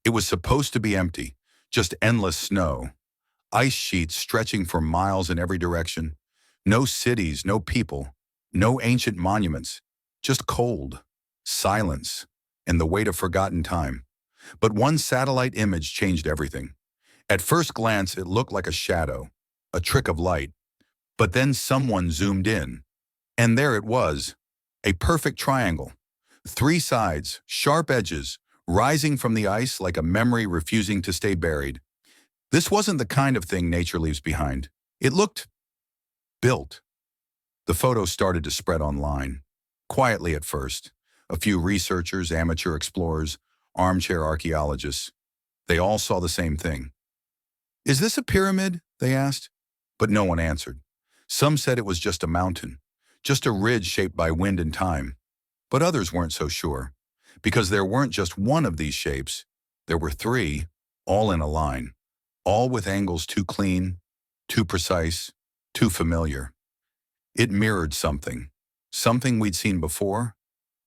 It was supposed to be empty, just endless snow, ice sheets stretching for miles in every direction, no cities, no people, no ancient monuments, just cold, silence, and the weight of forgotten time. But one satellite image changed everything. At first glance, it looked like a shadow, a trick of light. But then someone zoomed in, and there it was, a perfect triangle. Three sides, sharp edges, rising from the ice like a memory refusing to stay buried. This wasn't the kind of thing nature leaves behind. It looked built. The photos started to spread online, quietly at first. A few researchers, amateur explorers, armchair archaeologists. They all saw the same thing. "Is this a pyramid?" they asked. But no one answered. Some said it was just a mountain, just a ridge shaped by wind and time. But others weren't so sure, because there weren't just one of these shapes. There were three, all in a line, all with angles too clean, too precise, too familiar. It mirrored something we'd seen before,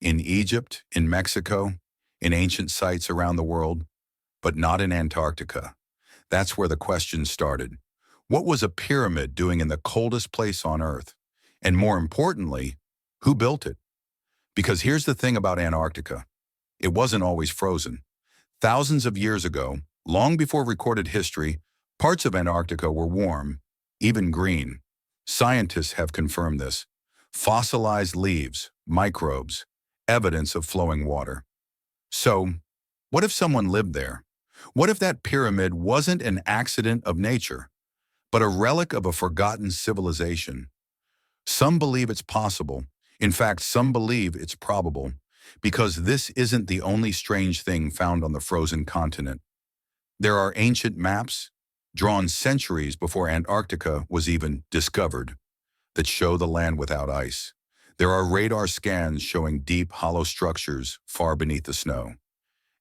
in Egypt, in Mexico, in ancient sites around the world, but not in Antarctica. That's where the question started. What was a pyramid doing in the coldest place on Earth? And more importantly, who built it? Because here's the thing about Antarctica. It wasn't always frozen. Thousands of years ago, long before recorded history, parts of Antarctica were warm, even green. Scientists have confirmed this. Fossilized leaves, microbes, evidence of flowing water. So, what if someone lived there? What if that pyramid wasn't an accident of nature, but a relic of a forgotten civilization? Some believe it's possible. In fact, some believe it's probable, because this isn't the only strange thing found on the frozen continent. There are ancient maps, drawn centuries before Antarctica was even discovered, that show the land without ice. There are radar scans showing deep, hollow structures far beneath the snow.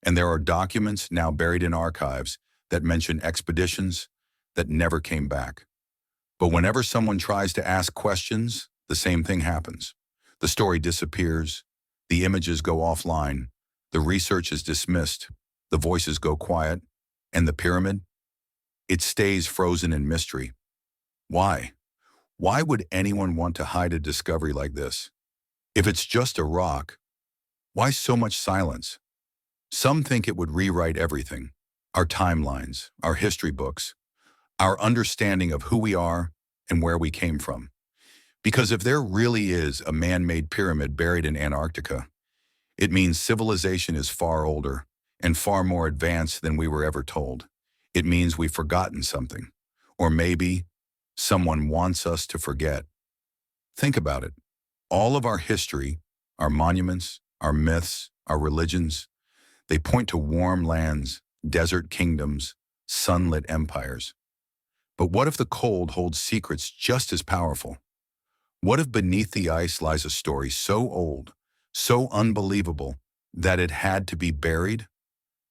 And there are documents now buried in archives that mention expeditions that never came back. But whenever someone tries to ask questions, the same thing happens. The story disappears, the images go offline, the research is dismissed, the voices go quiet, and the pyramid? It stays frozen in mystery. Why? Why would anyone want to hide a discovery like this? If it's just a rock, why so much silence? Some think it would rewrite everything. Our timelines, our history books, our understanding of who we are and where we came from. Because if there really is a man-made pyramid buried in Antarctica, it means civilization is far older and far more advanced than we were ever told. It means we've forgotten something. Or maybe someone wants us to forget. Think about it. All of our history, our monuments, our myths, our religions, they point to warm lands, desert kingdoms, sunlit empires. But what if the cold holds secrets just as powerful? What if beneath the ice lies a story so old, so unbelievable, that it had to be buried?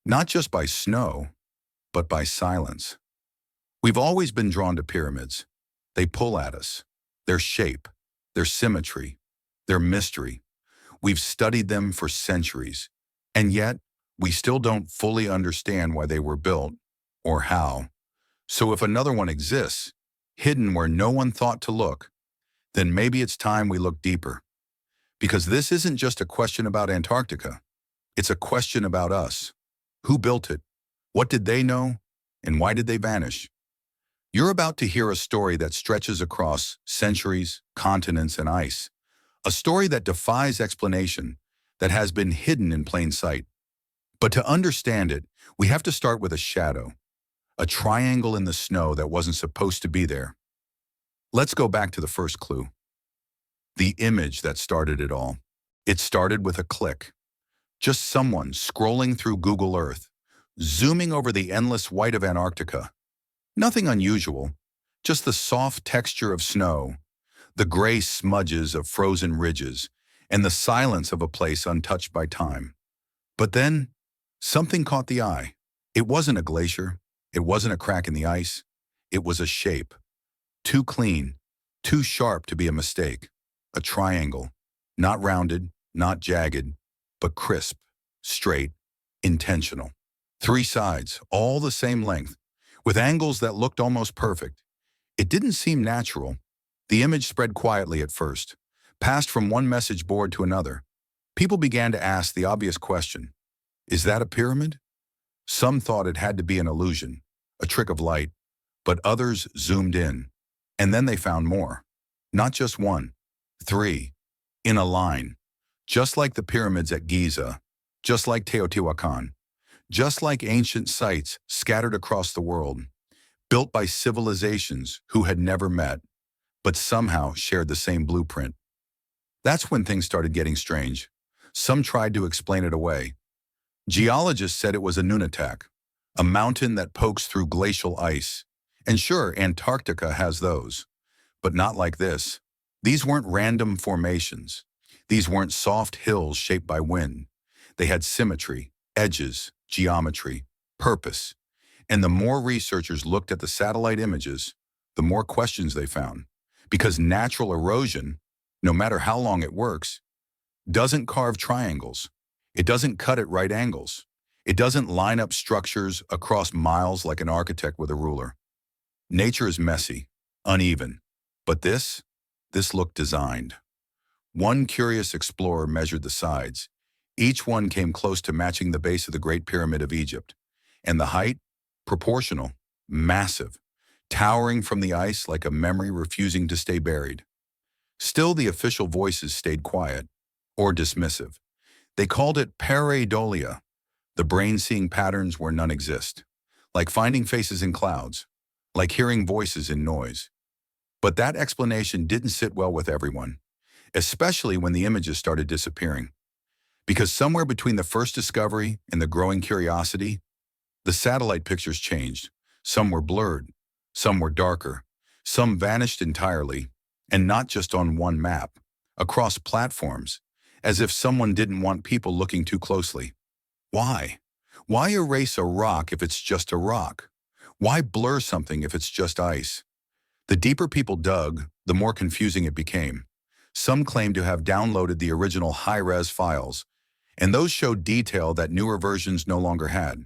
Not just by snow, but by silence. We've always been drawn to pyramids. They pull at us. Their shape, their symmetry, their mystery. We've studied them for centuries, and yet we still don't fully understand why they were built or how. So if another one exists, hidden where no one thought to look, then maybe it's time we look deeper. Because this isn't just a question about Antarctica. It's a question about us. Who built it? What did they know? And why did they vanish? You're about to hear a story that stretches across centuries, continents, and ice. A story that defies explanation, that has been hidden in plain sight. But to understand it, we have to start with a shadow, a triangle in the snow that wasn't supposed to be there. Let's go back to the first clue. The image that started it all. It started with a click. Just someone scrolling through Google Earth, zooming over the endless white of Antarctica. Nothing unusual, just the soft texture of snow, the gray smudges of frozen ridges, and the silence of a place untouched by time. But then, something caught the eye. It wasn't a glacier. It wasn't a crack in the ice. It was a shape. Too clean, too sharp to be a mistake. A triangle, not rounded, not jagged, but crisp, straight, intentional. Three sides, all the same length, with angles that looked almost perfect. It didn't seem natural. The image spread quietly at first, passed from one message board to another. People began to ask the obvious question, is that a pyramid? Some thought it had to be an illusion, a trick of light, but others zoomed in. And then they found more. Not just one, three, in a line. Just like the pyramids at Giza, just like Teotihuacan, just like ancient sites scattered across the world, built by civilizations who had never met, but somehow shared the same blueprint. That's when things started getting strange. Some tried to explain it away. Geologists said it was a nunatak, a mountain that pokes through glacial ice. And sure, Antarctica has those, but not like this. These weren't random formations. These weren't soft hills shaped by wind. They had symmetry, edges, geometry, purpose. And the more researchers looked at the satellite images, the more questions they found. Because natural erosion, no matter how long it works, doesn't carve triangles. It doesn't cut at right angles. It doesn't line up structures across miles like an architect with a ruler. Nature is messy, uneven. But this looked designed. One curious explorer measured the sides. Each one came close to matching the base of the Great Pyramid of Egypt. And the height? Proportional, massive, towering from the ice like a memory refusing to stay buried. Still, the official voices stayed quiet, or dismissive. They called it pareidolia, the brain seeing patterns where none exist, like finding faces in clouds, like hearing voices in noise. But that explanation didn't sit well with everyone, especially when the images started disappearing. Because somewhere between the first discovery and the growing curiosity, the satellite pictures changed. Some were blurred, some were darker, some vanished entirely, and not just on one map, across platforms, as if someone didn't want people looking too closely. Why? Why erase a rock if it's just a rock? Why blur something if it's just ice? The deeper people dug, the more confusing it became. Some claimed to have downloaded the original high-res files, and those showed detail that newer versions no longer had.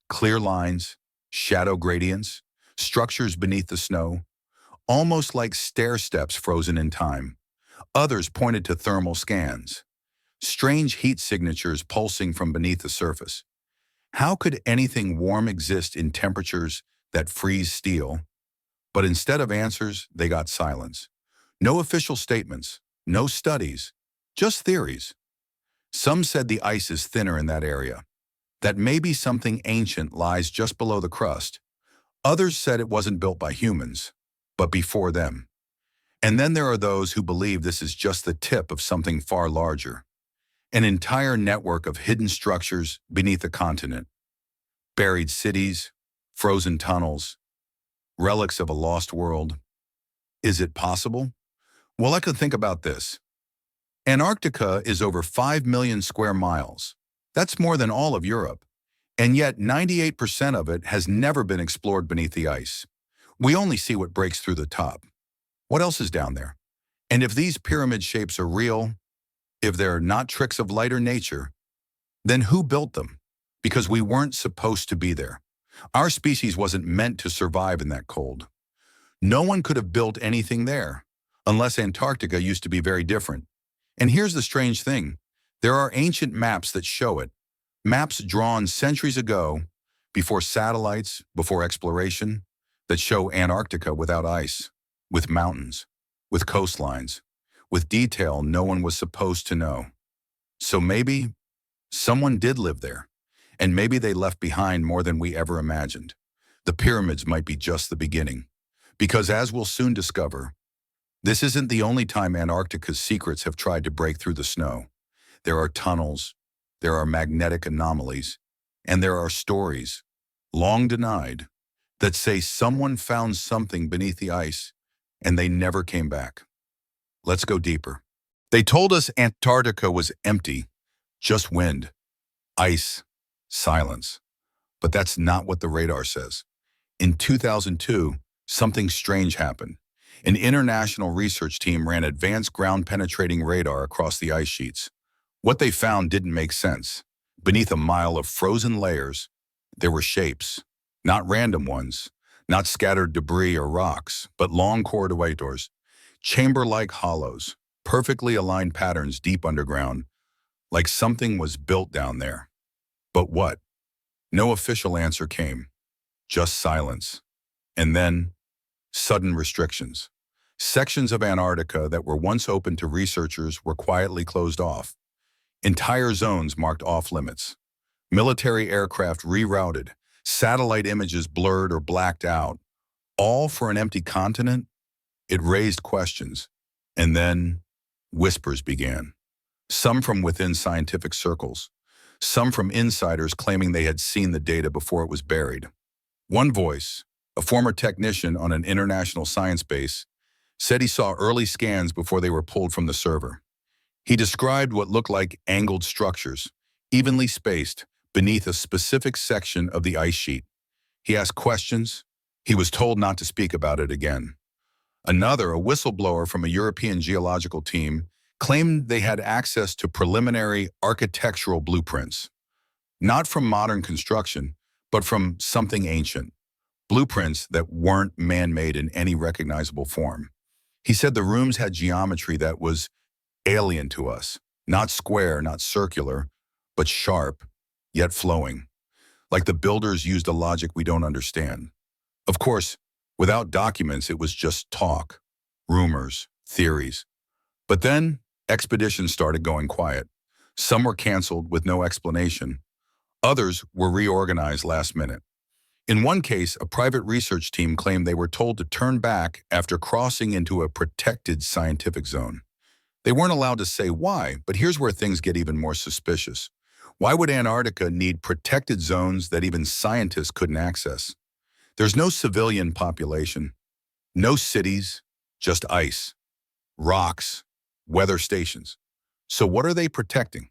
Clear lines, shadow gradients, structures beneath the snow, almost like stair steps frozen in time. Others pointed to thermal scans, strange heat signatures pulsing from beneath the surface. How could anything warm exist in temperatures that freeze steel? But instead of answers, they got silence. No official statements, no studies, just theories. Some said the ice is thinner in that area, that maybe something ancient lies just below the crust. Others said it wasn't built by humans, but before them. And then there are those who believe this is just the tip of something far larger. An entire network of hidden structures beneath the continent. Buried cities, frozen tunnels, relics of a lost world. Is it possible? Well, I could think about this. Antarctica is over 5 million square miles. That's more than all of Europe. And yet 98% of it has never been explored beneath the ice. We only see what breaks through the top. What else is down there? And if these pyramid shapes are real, if they're not tricks of light or nature, then who built them? Because we weren't supposed to be there. Our species wasn't meant to survive in that cold. No one could have built anything there, unless Antarctica used to be very different. And here's the strange thing. There are ancient maps that show it. Maps drawn centuries ago, before satellites, before exploration, that show Antarctica without ice, with mountains, with coastlines, with detail no one was supposed to know. So maybe someone did live there, and maybe they left behind more than we ever imagined. The pyramids might be just the beginning, because as we'll soon discover, this isn't the only time Antarctica's secrets have tried to break through the snow. There are tunnels, there are magnetic anomalies, and there are stories, long denied, that say someone found something beneath the ice and they never came back. Let's go deeper. They told us Antarctica was empty, just wind, ice, silence. But that's not what the radar says. In 2002, something strange happened. An international research team ran advanced ground-penetrating radar across the ice sheets. What they found didn't make sense. Beneath a mile of frozen layers, There were shapes, not random ones, not scattered debris or rocks, but long corridors, chamber-like hollows, perfectly aligned patterns deep underground, like something was built down there. But what? No official answer came, just silence. And then, sudden restrictions. Sections of Antarctica that were once open to researchers were quietly closed off. Entire zones marked off-limits. Military aircraft rerouted, satellite images blurred or blacked out, all for an empty continent. It raised questions. And then, whispers began. Some from within scientific circles, some from insiders claiming they had seen the data before it was buried. One voice, a former technician on an international science base, said he saw early scans before they were pulled from the server. He described what looked like angled structures, evenly spaced, beneath a specific section of the ice sheet. He asked questions. He was told not to speak about it again. Another, a whistleblower from a European geological team, claimed they had access to preliminary architectural blueprints. Not from modern construction, but from something ancient. Blueprints that weren't man-made in any recognizable form. He said the rooms had geometry that was alien to us. Not square, not circular, but sharp, yet flowing. Like the builders used a logic we don't understand. Of course, without documents, it was just talk, rumors, theories. But then, expeditions started going quiet. Some were canceled with no explanation. Others were reorganized last minute. In one case, a private research team claimed they were told to turn back after crossing into a protected scientific zone. They weren't allowed to say why, but here's where things get even more suspicious. Why would Antarctica need protected zones that even scientists couldn't access? There's no civilian population, no cities, just ice, rocks, weather stations. So what are they protecting?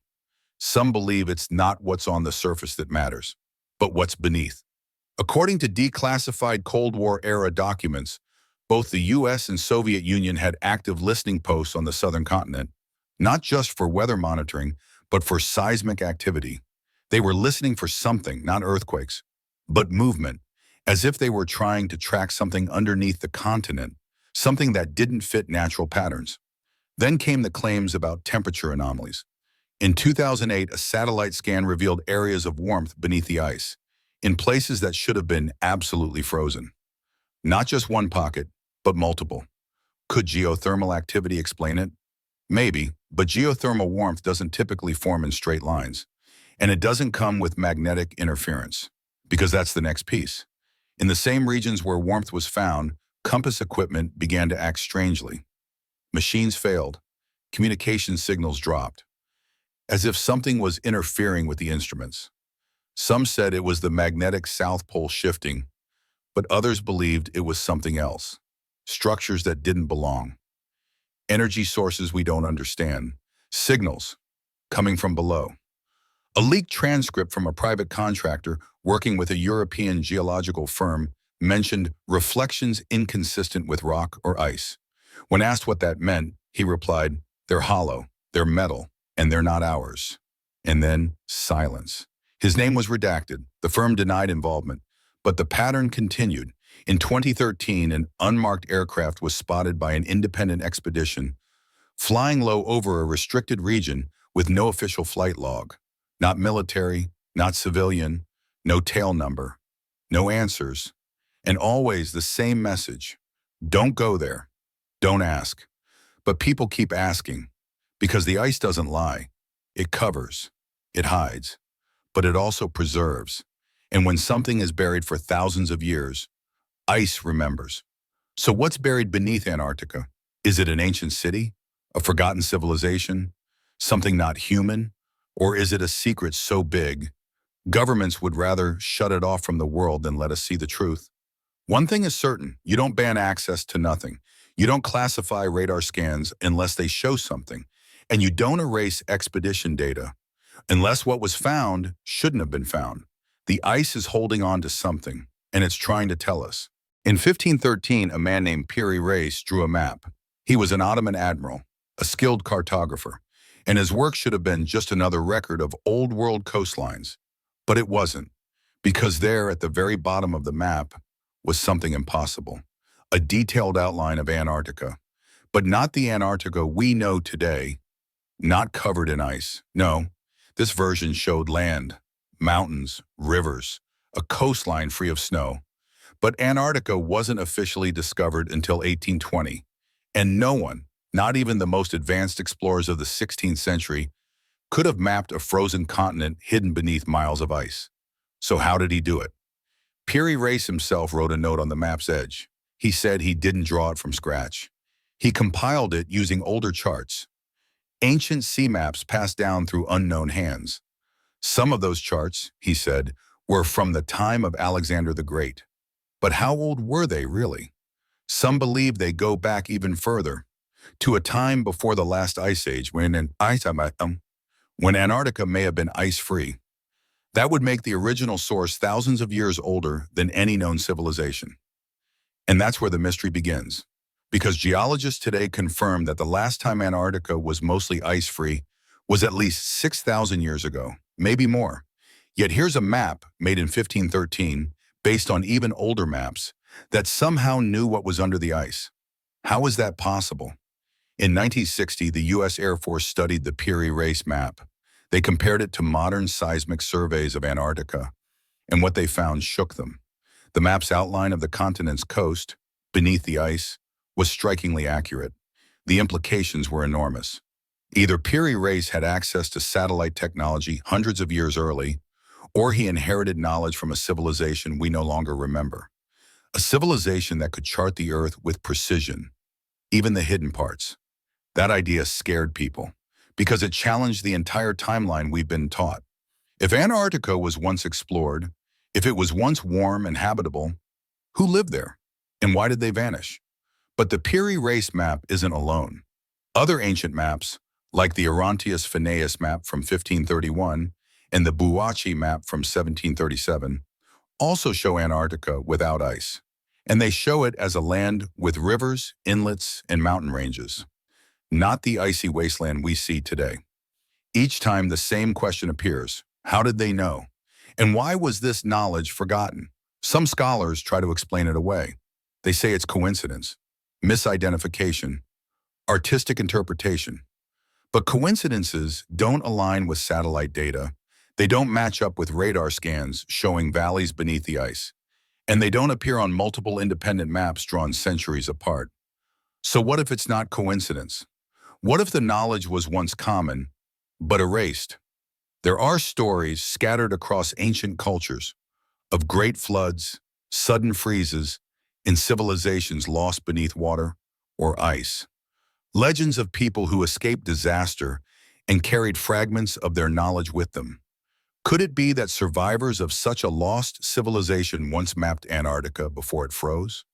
Some believe it's not what's on the surface that matters, but what's beneath. According to declassified Cold War-era documents, both the US and Soviet Union had active listening posts on the southern continent, not just for weather monitoring, but for seismic activity. They were listening for something, not earthquakes, but movement, as if they were trying to track something underneath the continent, something that didn't fit natural patterns. Then came the claims about temperature anomalies. In 2008, a satellite scan revealed areas of warmth beneath the ice, in places that should have been absolutely frozen. Not just one pocket, but multiple. Could geothermal activity explain it? Maybe, but geothermal warmth doesn't typically form in straight lines. And it doesn't come with magnetic interference, because that's the next piece. In the same regions where warmth was found, compass equipment began to act strangely. Machines failed. Communication signals dropped, as if something was interfering with the instruments. Some said it was the magnetic South Pole shifting, but others believed it was something else. Structures that didn't belong. Energy sources we don't understand. Signals coming from below. A leaked transcript from a private contractor working with a European geological firm mentioned reflections inconsistent with rock or ice. When asked what that meant, he replied, "They're hollow, they're metal, and they're not ours." And then silence. His name was redacted. The firm denied involvement, but the pattern continued. In 2013, an unmarked aircraft was spotted by an independent expedition, flying low over a restricted region with no official flight log. Not military, not civilian, no tail number, no answers, and always the same message. Don't go there. Don't ask. But people keep asking, because the ice doesn't lie. It covers. It hides. But it also preserves. And when something is buried for thousands of years, ice remembers. So what's buried beneath Antarctica? Is it an ancient city? A forgotten civilization? Something not human? Or is it a secret so big, governments would rather shut it off from the world than let us see the truth? One thing is certain, you don't ban access to nothing. You don't classify radar scans unless they show something. And you don't erase expedition data unless what was found shouldn't have been found. The ice is holding on to something, and it's trying to tell us. In 1513, a man named Piri Reis drew a map. He was an Ottoman admiral, a skilled cartographer, and his work should have been just another record of old world coastlines. But it wasn't, Because there, at the very bottom of the map, was something impossible. A detailed outline of Antarctica. But not the Antarctica we know today, not covered in ice. No, this version showed land, mountains, rivers, a coastline free of snow. But Antarctica wasn't officially discovered until 1820, and no one, not even the most advanced explorers of the 16th century, could have mapped a frozen continent hidden beneath miles of ice. So how did he do it? Peary Race himself wrote a note on the map's edge. He said he didn't draw it from scratch. He compiled it using older charts, ancient sea maps passed down through unknown hands. Some of those charts, he said, were from the time of Alexander the Great. But how old were they really? Some believe they go back even further, to a time before the last ice age when Antarctica may have been ice-free. That would make the original source thousands of years older than any known civilization. And that's where the mystery begins. Because geologists today confirm that the last time Antarctica was mostly ice-free was at least 6,000 years ago, maybe more. Yet here's a map made in 1513, based on even older maps, that somehow knew what was under the ice. How is that possible? In 1960, the U.S. Air Force studied the Peary Race map. They compared it to modern seismic surveys of Antarctica, and what they found shook them. The map's outline of the continent's coast, beneath the ice, was strikingly accurate. The implications were enormous. Either Peary Race had access to satellite technology hundreds of years early, or he inherited knowledge from a civilization we no longer remember. A civilization that could chart the Earth with precision, even the hidden parts. That idea scared people, because it challenged the entire timeline we've been taught. If Antarctica was once explored, if it was once warm and habitable, who lived there? And why did they vanish? But the Peary Race map isn't alone. Other ancient maps, like the Orontius Phineas map from 1531 and the Buachi map from 1737, also show Antarctica without ice. And they show it as a land with rivers, inlets, and mountain ranges, not the icy wasteland we see today. Each time the same question appears: how did they know? And why was this knowledge forgotten? Some scholars try to explain it away. They say it's coincidence, misidentification, artistic interpretation. But coincidences don't align with satellite data. They don't match up with radar scans showing valleys beneath the ice. And they don't appear on multiple independent maps drawn centuries apart. So what if it's not coincidence? What if the knowledge was once common, but erased? There are stories scattered across ancient cultures of great floods, sudden freezes, and civilizations lost beneath water or ice. Legends of people who escaped disaster and carried fragments of their knowledge with them. Could it be that survivors of such a lost civilization once mapped Antarctica before it froze?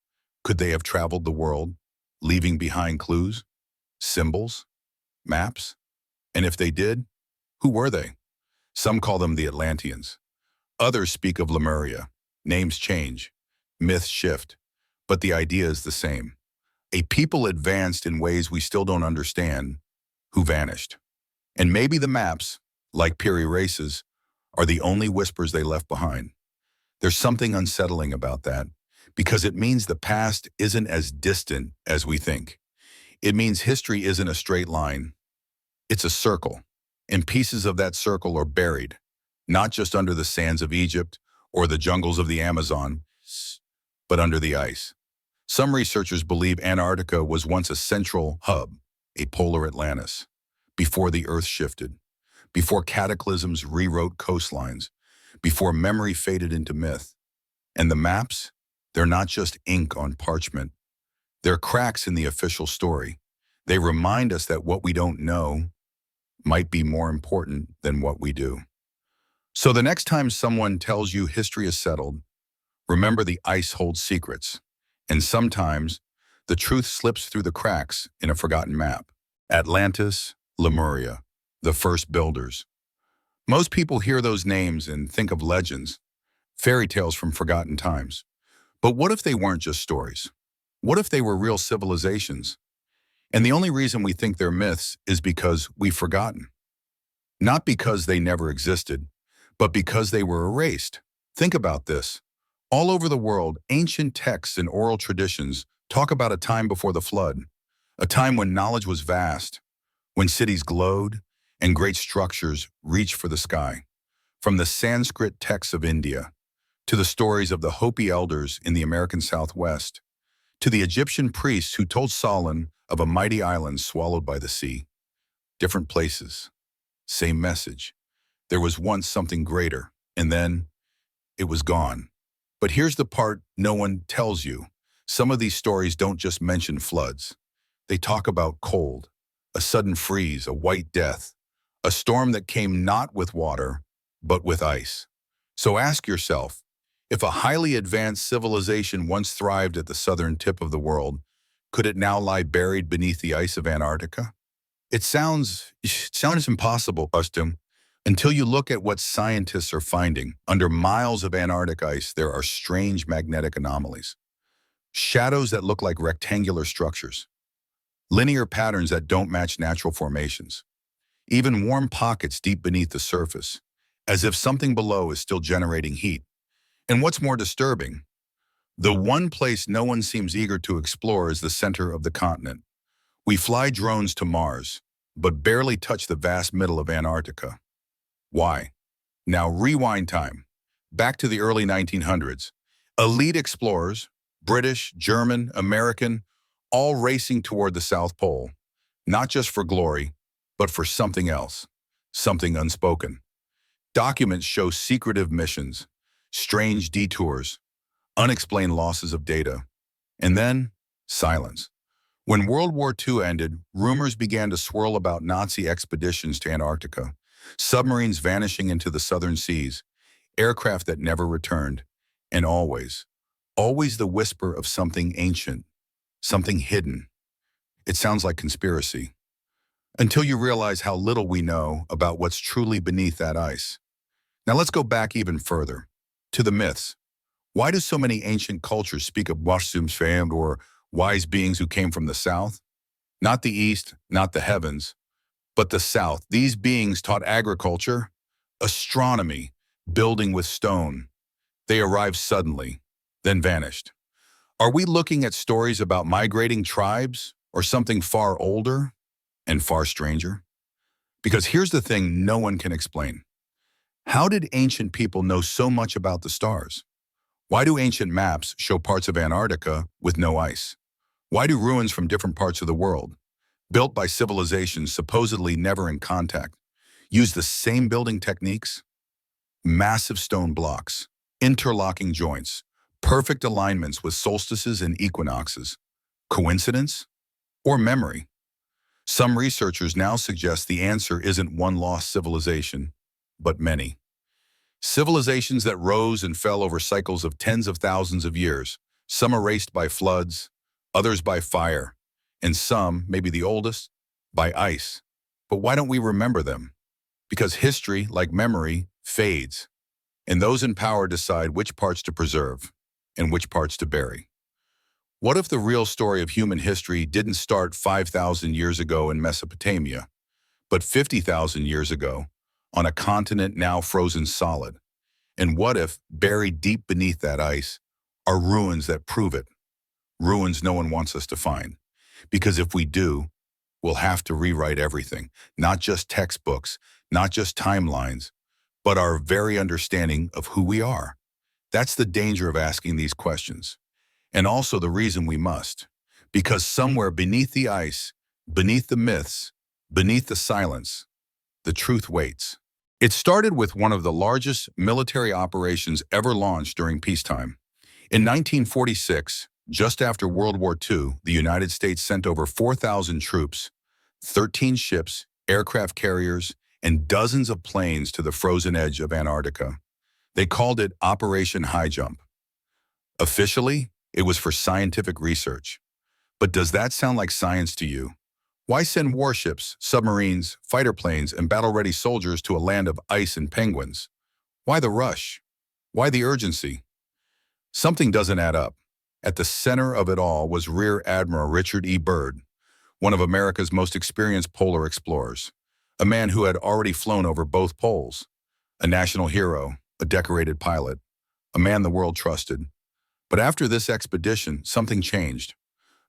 Could they have traveled the world, leaving behind clues, symbols, maps? And if they did, who were they? Some call them the Atlanteans. Others speak of Lemuria. Names change, myths shift, but the idea is the same. A people advanced in ways we still don't understand, who vanished. And maybe the maps, like Peary Race's, are the only whispers they left behind. There's something unsettling about that, because it means the past isn't as distant as we think. It means history isn't a straight line. It's a circle, and pieces of that circle are buried, not just under the sands of Egypt or the jungles of the Amazon, but under the ice. Some researchers believe Antarctica was once a central hub, a polar Atlantis, before the Earth shifted, before cataclysms rewrote coastlines, before memory faded into myth. And the maps, they're not just ink on parchment. They're cracks in the official story. They remind us that what we don't know might be more important than what we do. So the next time someone tells you history is settled, remember the ice holds secrets. And sometimes, the truth slips through the cracks in a forgotten map. Atlantis, Lemuria, the first builders. Most people hear those names and think of legends, fairy tales from forgotten times. But what if they weren't just stories? What if they were real civilizations? And the only reason we think they're myths is because we've forgotten. Not because they never existed, but because they were erased. Think about this. All over the world, ancient texts and oral traditions talk about a time before the flood, a time when knowledge was vast, when cities glowed and great structures reached for the sky. From the Sanskrit texts of India, to the stories of the Hopi elders in the American Southwest, to the Egyptian priests who told Solon of a mighty island swallowed by the sea. Different places, same message. There was once something greater, and then it was gone. But here's the part no one tells you. Some of these stories don't just mention floods. They talk about cold, a sudden freeze, a white death, a storm that came not with water, but with ice. So ask yourself, if a highly advanced civilization once thrived at the southern tip of the world, could it now lie buried beneath the ice of Antarctica? It sounds impossible, Ustum, until you look at what scientists are finding. Under miles of Antarctic ice, there are strange magnetic anomalies. Shadows that look like rectangular structures. Linear patterns that don't match natural formations. Even warm pockets deep beneath the surface, as if something below is still generating heat. And what's more disturbing, the one place no one seems eager to explore is the center of the continent. We fly drones to Mars, but barely touch the vast middle of Antarctica. Why? Now rewind time. Back to the early 1900s. Elite explorers, British, German, American, all racing toward the South Pole, not just for glory, but for something else, something unspoken. Documents show secretive missions, strange detours, unexplained losses of data, and then silence. When World War II ended, rumors began to swirl about Nazi expeditions to Antarctica, submarines vanishing into the southern seas, aircraft that never returned, and always the whisper of something ancient, something hidden. It sounds like conspiracy, until you realize how little we know about what's truly beneath that ice. Now let's go back even further, to the myths. Why do so many ancient cultures speak of Washsumsfamd or wise beings who came from the south? Not the east, not the heavens, but the south. These beings taught agriculture, astronomy, building with stone. They arrived suddenly, then vanished. Are we looking at stories about migrating tribes or something far older and far stranger? Because here's the thing no one can explain. How did ancient people know so much about the stars? Why do ancient maps show parts of Antarctica with no ice? Why do ruins from different parts of the world, built by civilizations supposedly never in contact, use the same building techniques? Massive stone blocks, interlocking joints, perfect alignments with solstices and equinoxes. Coincidence? Or memory? Some researchers now suggest the answer isn't one lost civilization, but many. Civilizations that rose and fell over cycles of tens of thousands of years, some erased by floods, others by fire, and some, maybe the oldest, by ice. But why don't we remember them? Because history, like memory, fades, and those in power decide which parts to preserve and which parts to bury. What if the real story of human history didn't start 5,000 years ago in Mesopotamia, but 50,000 years ago on a continent now frozen solid? And what if, buried deep beneath that ice, are ruins that prove it? Ruins no one wants us to find. Because if we do, we'll have to rewrite everything, not just textbooks, not just timelines, but our very understanding of who we are. That's the danger of asking these questions. And also the reason we must. Because somewhere beneath the ice, beneath the myths, beneath the silence, the truth waits. It started with one of the largest military operations ever launched during peacetime. In 1946, just after World War II, the United States sent over 4,000 troops, 13 ships, aircraft carriers, and dozens of planes to the frozen edge of Antarctica. They called it Operation High Jump. Officially, it was for scientific research. But does that sound like science to you? Why send warships, submarines, fighter planes, and battle-ready soldiers to a land of ice and penguins? Why the rush? Why the urgency? Something doesn't add up. At the center of it all was Rear Admiral Richard E. Byrd, one of America's most experienced polar explorers, a man who had already flown over both poles, a national hero, a decorated pilot, a man the world trusted. But after this expedition, something changed.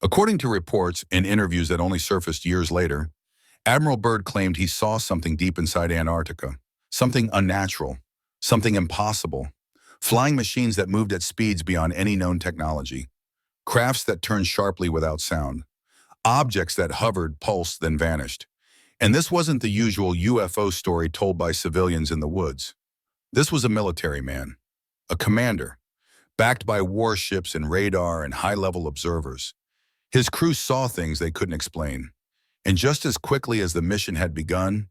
According to reports and interviews that only surfaced years later, Admiral Byrd claimed he saw something deep inside Antarctica, something unnatural, something impossible, flying machines that moved at speeds beyond any known technology, crafts that turned sharply without sound, objects that hovered, pulsed, then vanished. And this wasn't the usual UFO story told by civilians in the woods. This was a military man, a commander, backed by warships and radar and high-level observers. His crew saw things they couldn't explain. And just as quickly as the mission had begun,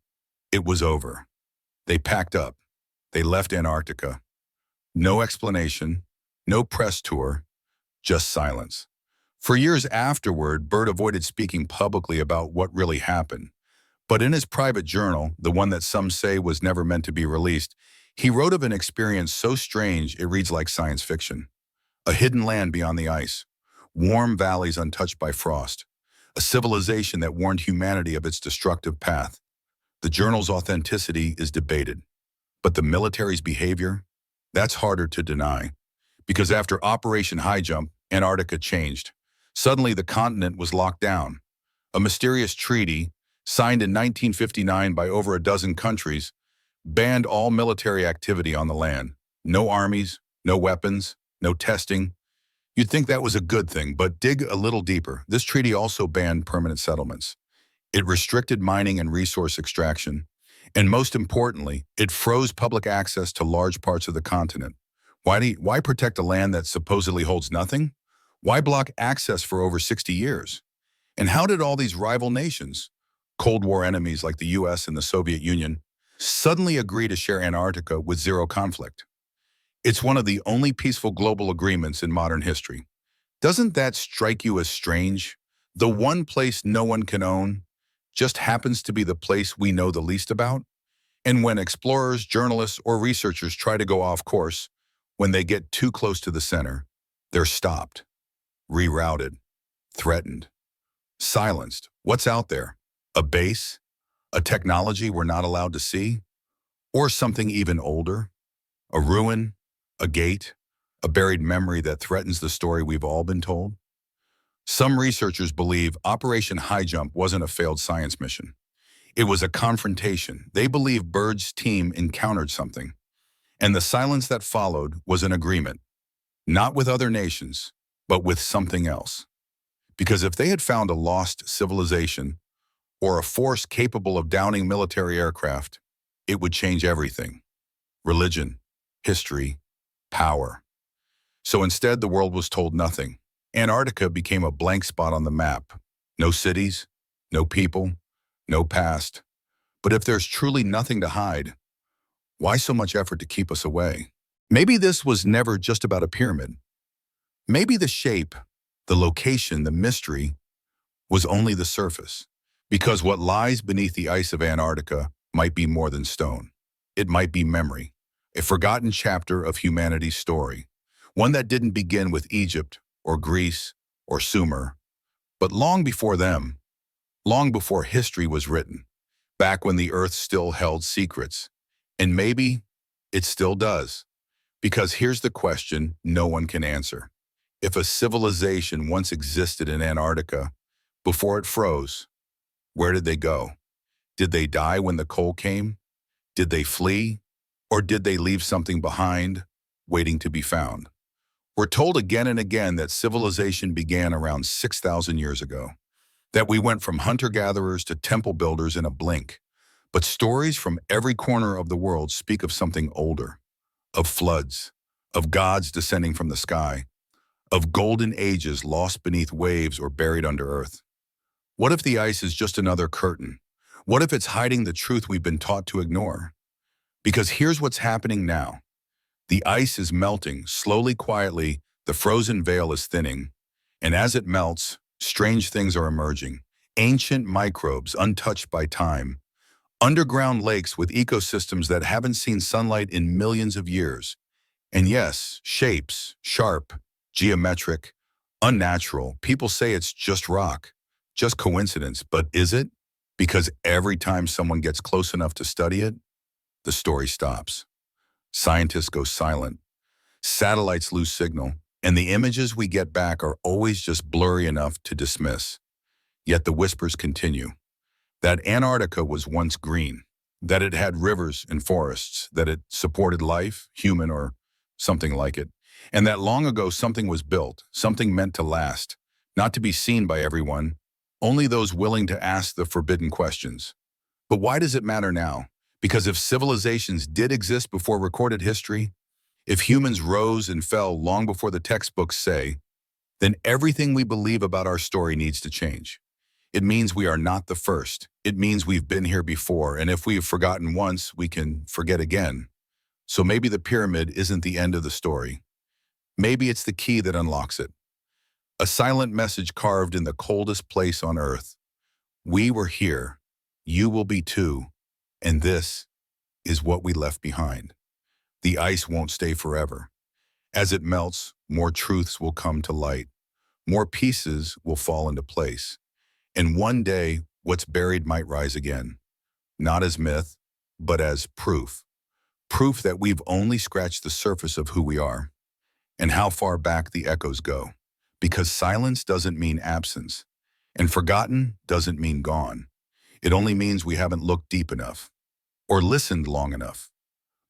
it was over. They packed up. They left Antarctica. No explanation, no press tour, just silence. For years afterward, Byrd avoided speaking publicly about what really happened. But in his private journal, the one that some say was never meant to be released, he wrote of an experience so strange it reads like science fiction. A hidden land beyond the ice, warm valleys untouched by frost, a civilization that warned humanity of its destructive path. The journal's authenticity is debated, but the military's behavior, that's harder to deny. Because after Operation High Jump, Antarctica changed. Suddenly the continent was locked down. A mysterious treaty, signed in 1959 by over a dozen countries, banned all military activity on the land. No armies, no weapons, no testing. You'd think that was a good thing, but dig a little deeper. This treaty also banned permanent settlements. It restricted mining and resource extraction. And most importantly, it froze public access to large parts of the continent. Why protect a land that supposedly holds nothing? Why block access for over 60 years? And how did all these rival nations, Cold War enemies like the US and the Soviet Union, suddenly agree to share Antarctica with zero conflict? It's one of the only peaceful global agreements in modern history. Doesn't that strike you as strange? The one place no one can own just happens to be the place we know the least about? And when explorers, journalists, or researchers try to go off course, when they get too close to the center, they're stopped, rerouted, threatened, silenced. What's out there? A base? A technology we're not allowed to see? Or something even older? A ruin? A gate? A buried memory that threatens the story we've all been told? Some researchers believe Operation High Jump wasn't a failed science mission. It was a confrontation. They believe Byrd's team encountered something. And the silence that followed was an agreement, not with other nations, but with something else. Because if they had found a lost civilization or a force capable of downing military aircraft, it would change everything. Religion, history, power. So instead, the world was told nothing. Antarctica became a blank spot on the map. No cities, no people, no past. But if there's truly nothing to hide, why so much effort to keep us away? Maybe this was never just about a pyramid. Maybe the shape, the location, the mystery was only the surface. Because what lies beneath the ice of Antarctica might be more than stone. It might be memory, a forgotten chapter of humanity's story, one that didn't begin with Egypt or Greece or Sumer, but long before them, long before history was written, back when the earth still held secrets. And maybe it still does. Because here's the question no one can answer. If a civilization once existed in Antarctica before it froze, where did they go? Did they die when the cold came? Did they flee? Or did they leave something behind, waiting to be found? We're told again and again that civilization began around 6,000 years ago, that we went from hunter-gatherers to temple builders in a blink. But stories from every corner of the world speak of something older, of floods, of gods descending from the sky, of golden ages lost beneath waves or buried under earth. What if the ice is just another curtain? What if it's hiding the truth we've been taught to ignore? Because here's what's happening now. The ice is melting, slowly, quietly, the frozen veil is thinning. And as it melts, strange things are emerging. Ancient microbes untouched by time. Underground lakes with ecosystems that haven't seen sunlight in millions of years. And yes, shapes, sharp, geometric, unnatural. People say it's just rock, just coincidence, but is it? Because every time someone gets close enough to study it, the story stops. Scientists go silent. Satellites lose signal, and the images we get back are always just blurry enough to dismiss. Yet the whispers continue. That Antarctica was once green, that it had rivers and forests, that it supported life, human or something like it, and that long ago something was built, something meant to last, not to be seen by everyone, only those willing to ask the forbidden questions. But why does it matter now? Because if civilizations did exist before recorded history, if humans rose and fell long before the textbooks say, then everything we believe about our story needs to change. It means we are not the first. It means we've been here before, and if we've forgotten once, we can forget again. So maybe the pyramid isn't the end of the story. Maybe it's the key that unlocks it. A silent message carved in the coldest place on Earth. We were here. You will be too. And this is what we left behind. The ice won't stay forever. As it melts, more truths will come to light. More pieces will fall into place. And one day, what's buried might rise again. Not as myth, but as proof. Proof that we've only scratched the surface of who we are and how far back the echoes go. Because silence doesn't mean absence, and forgotten doesn't mean gone. It only means we haven't looked deep enough or listened long enough.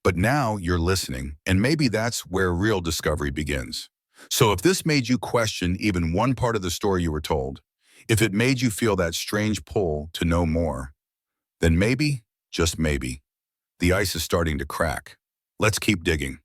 But now you're listening, and maybe that's where real discovery begins. So if this made you question even one part of the story you were told, if it made you feel that strange pull to know more, then maybe, just maybe, the ice is starting to crack. Let's keep digging.